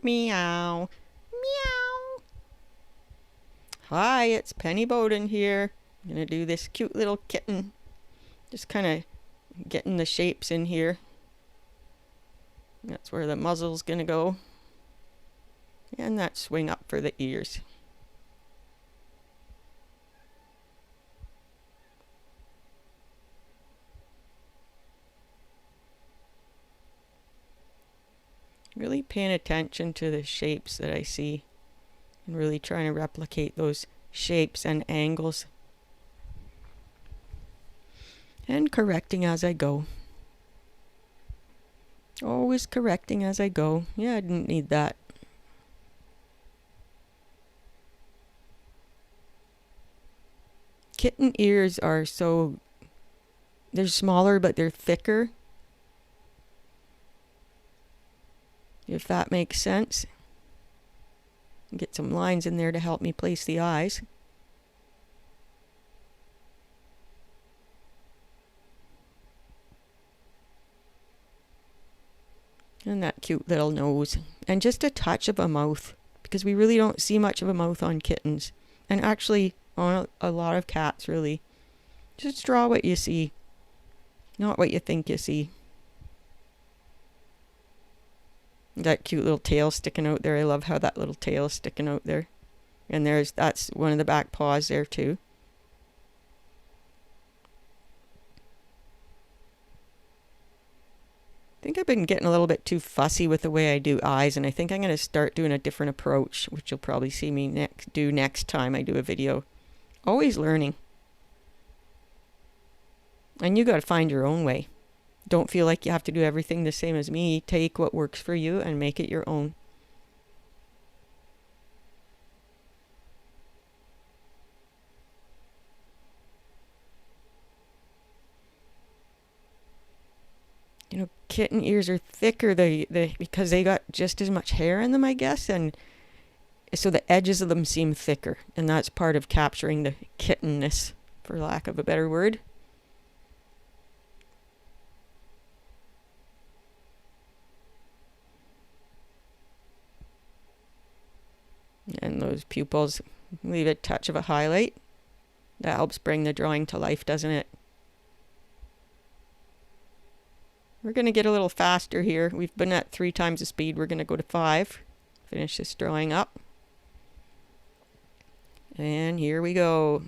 Meow. Meow. Hi, it's Penny Bowden here. I'm gonna do this cute little kitten. Just kind of getting the shapes in here. That's where the muzzle's gonna go. And that swing up for the ears. Really paying attention to the shapes that I see and really trying to replicate those shapes and angles and correcting as I go. Always correcting as I go. Yeah, I didn't need that. Kitten ears are they're smaller but they're thicker, if that makes sense. Get some lines in there to help me place the eyes. And that cute little nose. And just a touch of a mouth, because we really don't see much of a mouth on kittens. And actually on a lot of cats, really. Just draw what you see, not what you think you see. That cute little tail sticking out there. I love how that little tail is sticking out there. And that's one of the back paws there too. I think I've been getting a little bit too fussy with the way I do eyes, and I think I'm going to start doing a different approach, which you'll probably see me do next time I do a video. Always learning. And you got to find your own way. Don't feel like you have to do everything the same as me. Take what works for you and make it your own. You know, kitten ears are thicker because they got just as much hair in them, I guess, and so the edges of them seem thicker, and that's part of capturing the kittenness, for lack of a better word. And those pupils leave a touch of a highlight. That helps bring the drawing to life, doesn't it? We're going to get a little faster here. We've been at 3 times the speed. We're going to go to 5. Finish this drawing up. And here we go.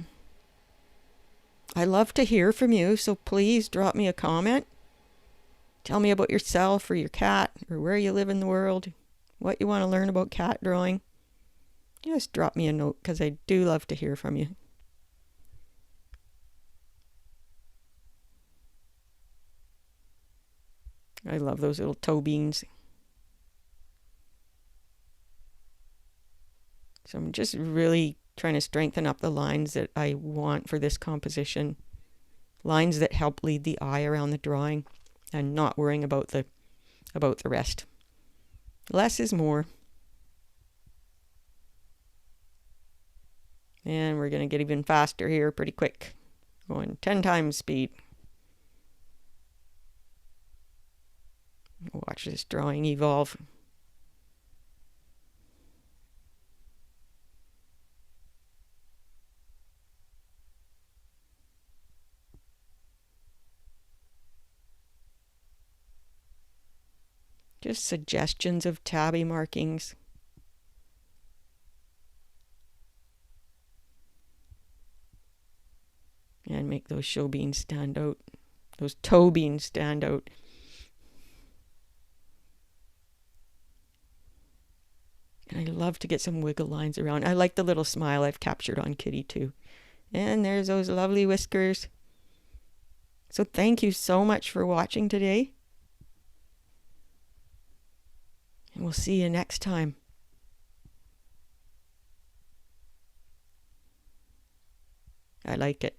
I love to hear from you, so please drop me a comment. Tell me about yourself or your cat or where you live in the world, what you want to learn about cat drawing. Just drop me a note because I do love to hear from you. I love those little toe beans. So I'm just really trying to strengthen up the lines that I want for this composition. Lines that help lead the eye around the drawing and not worrying about the rest. Less is more. And we're going to get even faster here pretty quick. Going 10 times speed. Watch this drawing evolve. Just suggestions of tabby markings. And make those show beans stand out. Those toe beans stand out. And I love to get some wiggle lines around. I like the little smile I've captured on Kitty too. And there's those lovely whiskers. So thank you so much for watching today. And we'll see you next time. I like it.